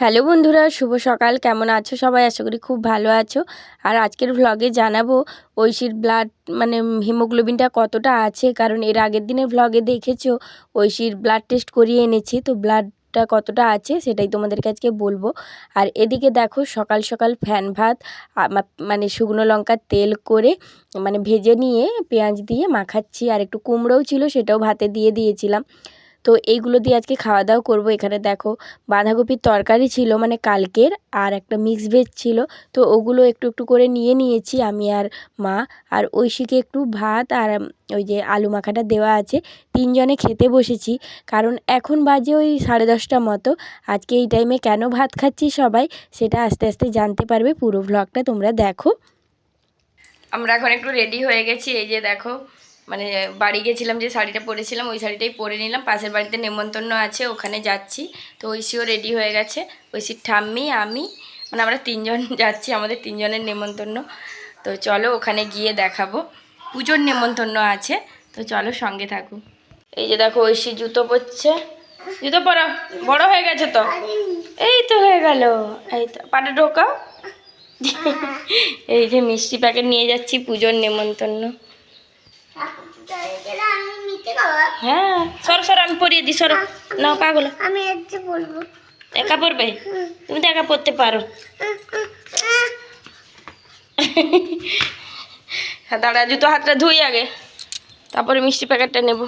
Hello বন্ধুরা, শুভ সকাল। কেমন আছো সবাই? আশা করি খুব ভালো আছো। আর আজকের ভ্লগে জানাবো ঐশীর ব্লাড মানে হিমোগ্লোবিনটা কতটা আছে, কারণ এর আগের দিনের ভ্লগে দেখেছো ঐশীর ব্লাড টেস্ট করিয়ে এনেছি, তো ব্লাডটা কতটা আছে সেটাই তোমাদেরকে আজকে বলবো। আর এদিকে দেখো সকাল সকাল ফ্যান ভাত মানে শুকনো লঙ্কার তেল করে মানে ভেজে নিয়ে পেঁয়াজ দিয়ে মাখাচ্ছি, আর একটু কুমড়োও ছিল সেটাও ভাতে দিয়ে দিয়েছিলাম। তো এইগুলো দিয়ে আজকে খাওয়া দাওয়া করবো। এখানে দেখো বাঁধাকপির তরকারি ছিল মানে কালকের, আর একটা মিক্স ভেজ ছিল, তো ওগুলো একটু একটু করে নিয়ে নিয়েছি আমি আর মা। আর ঐশীকে একটু ভাত আর ওই যে আলু মাখাটা দেওয়া আছে। তিনজনে খেতে বসেছি, কারণ এখন বাজে ওই 10:30 মতো। আজকে এই টাইমে কেন ভাত খাচ্ছি সবাই সেটা আস্তে আস্তে জানতে পারবে, পুরো ভ্লগটা তোমরা দেখো। আমরা এখন একটু রেডি হয়ে গেছি, এই যে দেখো মানে বাড়ি গেছিলাম যে শাড়িটা পরেছিলাম ওই শাড়িটাই পরে নিলাম। পাশের বাড়িতে নেমন্তন্ন আছে, ওখানে যাচ্ছি। তো ঐশীও রেডি হয়ে গেছে, ঐশীর ঠাম্মি আমি মানে আমরা তিনজন যাচ্ছি, আমাদের তিনজনের নেমন্তন্ন। তো চলো ওখানে গিয়ে দেখাবো, পুজোর নেমন্তন্ন আছে, তো চলো সঙ্গে থাকো। এই যে দেখো ঐশী জুতো পরছে, জুতো পরো, বড় হয়ে গেছে তো। এই তো হয়ে গেল, এই তো পাটা ঢোকাও। এই যে মিষ্টি প্যাকেট নিয়ে যাচ্ছি পুজোর নেমন্তন্ন। হ্যাঁ সরো সরো, আমি পরিয়ে দিই, সরো না পাগল। আমি বলবো একা পড়বে, তুমি তো একা পড়তে পারো। হ্যাঁ দাঁড়া, জুতো হাতটা ধুই আগে, তারপরে মিষ্টি প্যাকেটটা নেব।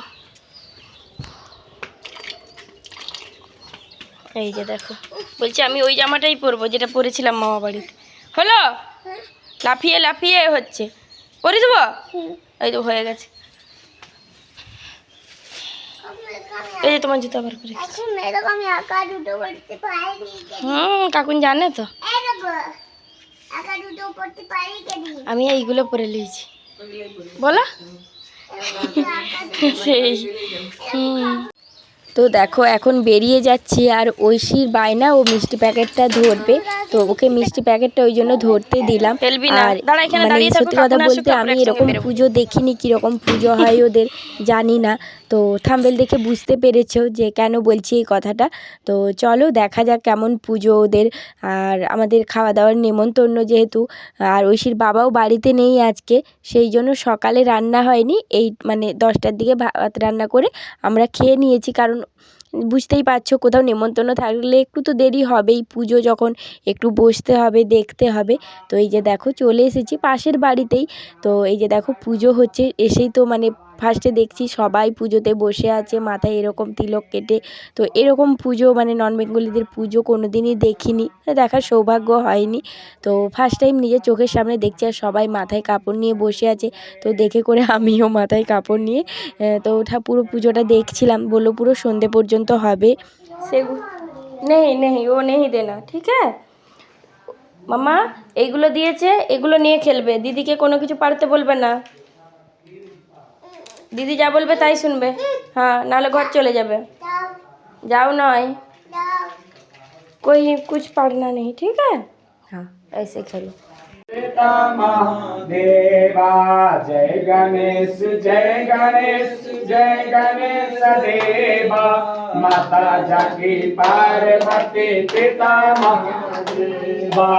এই যে দেখো বলছি আমি ওই জামাটাই পরবো যেটা পরেছিলাম মামা বাড়িতে। হলো লাফিয়ে লাফিয়ে হচ্ছে, পরে দেবো। এই তো হয়ে গেছে। এই যে তোমার জুতো আবার করে কাকুন জানে তো, আমি এইগুলো পরে নিয়েছি বলো সেই। তো দেখো এখন বেরিয়ে যাচ্ছি, আর ঐশীর বায়না ও মিষ্টি প্যাকেটটা ধরবে, তো ওকে মিষ্টি প্যাকেটটা ওই জন্য ধরতে দিলাম। আর মানে সত্যি কথা বলতে আমি এরকম পুজো দেখিনি, কীরকম পুজো হয় ওদের জানি না। তো থাম্বনেল দেখে বুঝতে পেরেছো যে কেন বলছি এই কথাটা। তো চলো দেখা যাক কেমন পুজো ওদের। আর আমাদের খাওয়া দাওয়ার নেমন্তন্ন যেহেতু, আর ঐশীর বাবাও বাড়িতে নেই আজকে, সেই জন্য সকালে রান্না হয়নি, এই মানে 10টার দিকে ভাত রান্না করে আমরা খেয়ে নিয়েছি। কারণ বুঝতেই পারছো কোথাও নেমন্তন্ন থাকলে একটু তো দেরি হবেই, পুজো যখন একটু বসতে হবে দেখতে হবে। তো এই যে দেখো চলে এসেছি পাশের বাড়িতেই। তো এই যে দেখো পুজো হচ্ছে, এসেই তো মানে ফার্স্টে দেখছি সবাই পুজোতে বসে আছে, মাথায় এরকম তিলক কেটে। তো এরকম পুজো মানে নন বেঙ্গলিদের পুজো কোনো দিনই দেখিনি, দেখার সৌভাগ্য হয়নি। তো ফার্স্ট টাইম নিজের চোখের সামনে দেখছি, আর সবাই মাথায় কাপড় নিয়ে বসে আছে। তো দেখে করে আমিও মাথায় কাপড় নিয়ে তো ওঠা পুরো পুজোটা দেখছিলাম। বললো পুরো সন্ধে পর্যন্ত হবে। সেগুলো নেই নেই ও নেই দেনা, ঠিক আছে মামা, এইগুলো দিয়েছে, এগুলো নিয়ে খেলবে, দিদিকে কোনো কিছু পারতে বলবে না, দিদি যা বলবে তাই শুনবে। হ্যাঁ নাহলে ঘর চলে যাবে। যাও নয়, कोई कुछ पढ़ना नहीं, ठीक है। हाँ ऐसे खेलो। महादेवा जय गणेश जय गणेश जय गणेश देवा, माता जाकी पार्वती पिता महादेवा,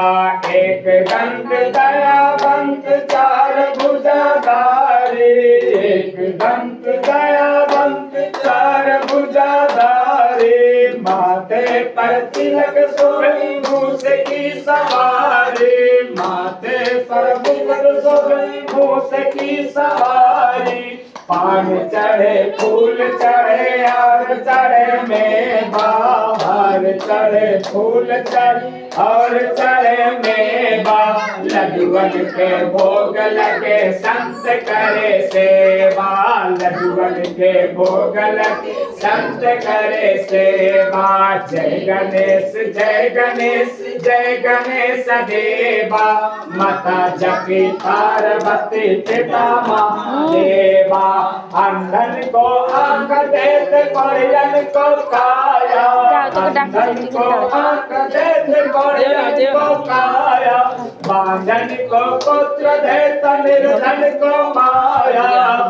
एक दंत दयावंत चार भुजाधारी, एक दंत दयावंत चार भुजाधारी, माथे पर तिलक शोभे मूस की सवारी, माथे पर मुकुट शोभे मूस की सवारी, पान चढ़े फूल चढ़े और चढ़े मेवा, हार चढ़े फूल चढ़े और चढ़े मेवा, लड्डुअन के भोग लगे संत करे सेवा, लड्डुअन के भोग लगे संत करे सेवा, जय गणेश जय गणेश जय गणेश देवा, माता जाकी पार्वती पिता महादेवा, अंधन को आंख देते परिजन को काया, अंधन को आंख देते निर्गुण को काया बांधन को पुत्र देता निर्धन को माया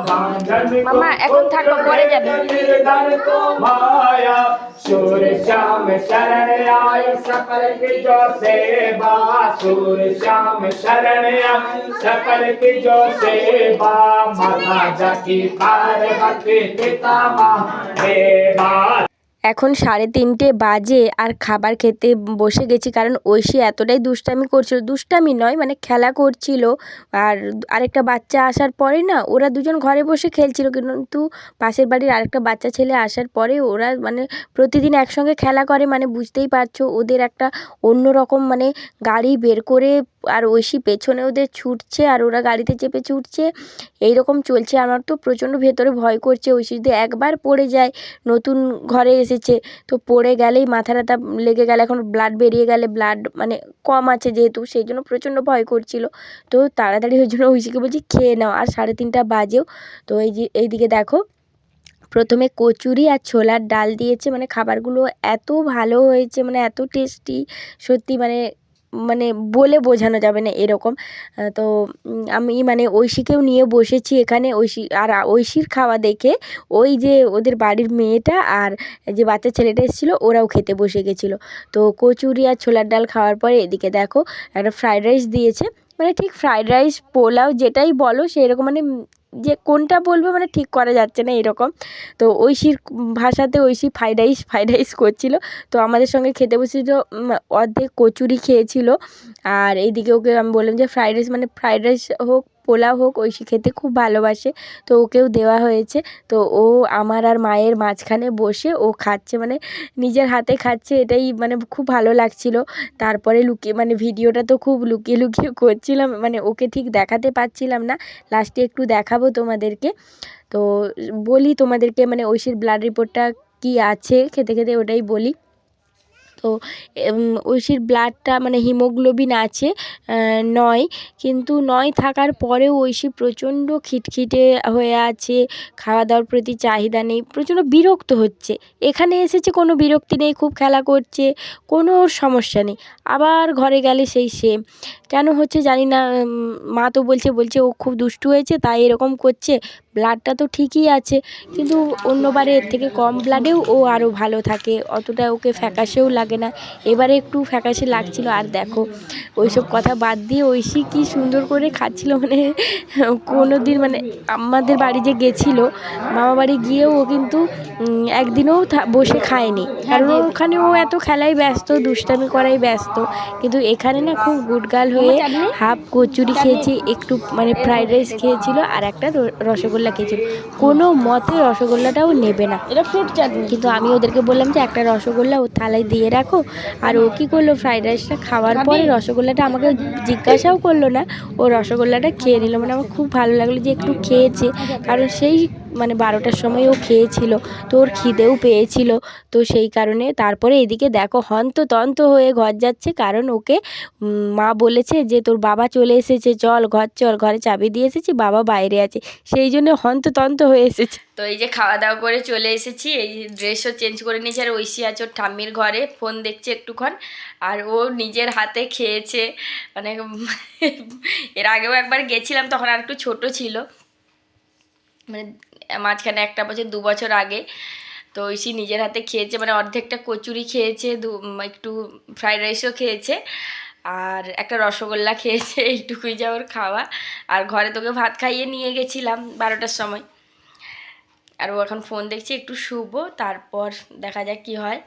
बांधन को মামা এখন থাকো, পরে যাবে। निर्धन को माया सूर्य श्याम शरण आए सकल की जो सेवा सूर्य श्याम शरण आए सकल की जो सेवा माता जाकी पार्वती पिता महादेवा। এখন 3:30 বাজে আর খাবার খেতে বসে গেছি, কারণ ঐশী এতটাই দুষ্টামি করছিল, দুষ্টামি নয় মানে খেলা করছিল। আর আরেকটা বাচ্চা আসার পরে না ওরা দুজন ঘরে বসে খেলছিল, কিন্তু পাশের বাড়ির আরেকটা বাচ্চা ছেলে আসার পরে ওরা মানে প্রতিদিন একসঙ্গে খেলা করে, মানে বুঝতেই পারছো ওদের একটা অন্যরকম মানে গাড়ি বের করে আর ঐশী পেছনে ওদের ছুটছে আর ওরা গাড়িতে চেপে ছুটছে, এই রকম চলছে। আমার তো প্রচণ্ড ভেতরে ভয় করছে, ঐশী যদি একবার পড়ে যায়, নতুন ঘরে এসেছে তো পড়ে গেলেই মাথা টাথা লেগে গেলে, এখন ব্লাড বেরিয়ে গেলে, ব্লাড মানে কম আছে যেহেতু, সেই জন্য প্রচণ্ড ভয় করছিল। তো তাড়াতাড়ি ওই জন্য ঐশীকে বলছি খেয়ে নাও, আর 3:30 বাজেও। তো এইদিকে দেখো প্রথমে কচুরি আর ছোলার ডাল দিয়েছে, মানে খাবারগুলো এত ভালো হয়েছে, মানে এত টেস্টি, সত্যি মানে মানে বলে বোঝানো যাবে না এরকম। তো আমি মানে ঐশীকেও নিয়ে বসেছি এখানে। ঐশীর খাওয়া দেখে ওই যে ওদের বাড়ির মেয়েটা আর যে বাচ্চা ছেলেটা এসেছিলো ওরাও খেতে বসে গেছিলো। তো কচুরি আর ছোলার ডাল খাওয়ার পরে এদিকে দেখো একটা ফ্রায়েড রাইস দিয়েছে, মানে ঠিক ফ্রায়েড রাইস পোলাও যেটাই বলো সেরকম, মানে যে কোনটা বলবে মানে ঠিক করা যাচ্ছে না এরকম। তো ঐশীর ভাষাতে ঐশী ফ্রাইড রাইস করছিল। তো আমাদের সঙ্গে খেতে বসেছিল, অর্ধেক কচুরি খেয়েছিল। আর এইদিকে ওকে আমি বললাম যে ফ্রাইড রাইস, মানে ফ্রাইড রাইস হোক পোলাও হোক, ঐশী খেতে খুব ভালোবাসে, তো ওকেও দেওয়া হয়েছে। তো ও আমার আর মায়ের মাঝখানে বসে ও খাচ্ছে, মানে নিজের হাতে খাচ্ছে, এটাই মানে খুব ভালো লাগছিল। তারপরে লুকিয়ে মানে ভিডিওটা তো খুব লুকিয়ে লুকিয়ে করছিলাম, মানে ওকে ঠিক দেখাতে পারছিলাম না, লাস্টে একটু দেখাবো তোমাদেরকে। তো বলি তোমাদেরকে মানে ঐশীর ব্লাড রিপোর্টটা কী আছে খেতে খেতে ওটাই বলি। তো ঐশীর ব্লাডটা মানে হিমোগ্লোবিন আছে 9, কিন্তু 9 থাকার পরেও ঐশী প্রচণ্ড খিটখিটে হয়ে আছে, খাওয়া দাওয়ার প্রতি চাহিদা নেই, প্রচণ্ড বিরক্ত হচ্ছে। এখানে এসেছে কোনো বিরক্তি নেই, খুব খেলা করছে, কোনো ওর সমস্যা নেই। আবার ঘরে গেলে সেই সেম, কেন হচ্ছে জানি না। মা তো বলছে ও খুব দুষ্টু হয়েছে তাই এরকম করছে, ব্লাডটা তো ঠিকই আছে, কিন্তু অন্যবারে এর থেকে কম ব্লাডেও ও আরও ভালো থাকে, অতটা ওকে ফ্যাকাশেও লাগে না। এবারে একটু ফ্যাকাশে লাগছিল। আর দেখো ওইসব কথা বাদ দিয়ে ঐশী কী সুন্দর করে খাচ্ছিল, মানে কোনো দিন মানে আমাদের বাড়ি যে গেছিলো মামা বাড়ি গিয়েও ও কিন্তু একদিনও বসে খায়নি, কারণ ওখানে ও এত খেলায় ব্যস্ত, দুষ্টামি করাই ব্যস্ত। কিন্তু এখানে না খুব গুডগার্ল হয়ে হাফ কচুরি খেয়েছে, একটু মানে ফ্রাইড রাইস খেয়েছিল আর একটা রসগোল্লা খেয়েছিল। কোনো মতে রসগোল্লাটাও নেবে না, এটা ফ্রুট চাটনি, কিন্তু আমি ওদেরকে বললাম যে একটা রসগোল্লা ও থালায় দিয়ে রাখো। আর ও কী করলো, ফ্রাইড রাইসটা খাওয়ার পরে রসগোল্লাটা আমাকে জিজ্ঞাসাও করলো না, ও রসগোল্লাটা খেয়ে নিল। মানে আমার খুব ভালো লাগলো যে একটু খেয়েছে, কারণ সেই মানে 12টার সময় ও খেয়েছিল, তো ওর খিদেও পেয়েছিল, তো সেই কারণে। তারপরে এদিকে দেখো হন্ততন্ত হয়ে ঘর যাচ্ছে, কারণ ওকে মা বলেছে যে তোর বাবা চলে এসেছে, চল ঘরে চাবি দিয়ে এসেছি, বাবা বাইরে আছে, সেই জন্য হন্ততন্ত হয়ে এসেছে। তো এই যে খাওয়া দাওয়া করে চলে এসেছি, এই ড্রেসও চেঞ্জ করে নিয়েছি, আর ঐশী আছে ওর ঠাম্মির ঘরে ফোন দেখছে একটুক্ষণ, আর ও নিজের হাতে খেয়েছে। মানে এর আগেও একবার গেছিলাম, তখন আর একটু ছোটো ছিল, মানে মাঝখানে 1 বছর 2 বছর আগে। তো ঐশী নিজের হাতে খেয়েছে, মানে অর্ধেকটা কচুরি খেয়েছে, একটু ফ্রাইড রাইসও খেয়েছে, আর একটা রসগোল্লা খেয়েছে, এইটুকুই যা ওর খাওয়া। আর ঘরে তোকে ভাত খাইয়ে নিয়ে গেছিলাম 12টার সময়, আর ও এখন ফোন দেখছে, একটু শুবো, তারপর দেখা যাক কী হয়।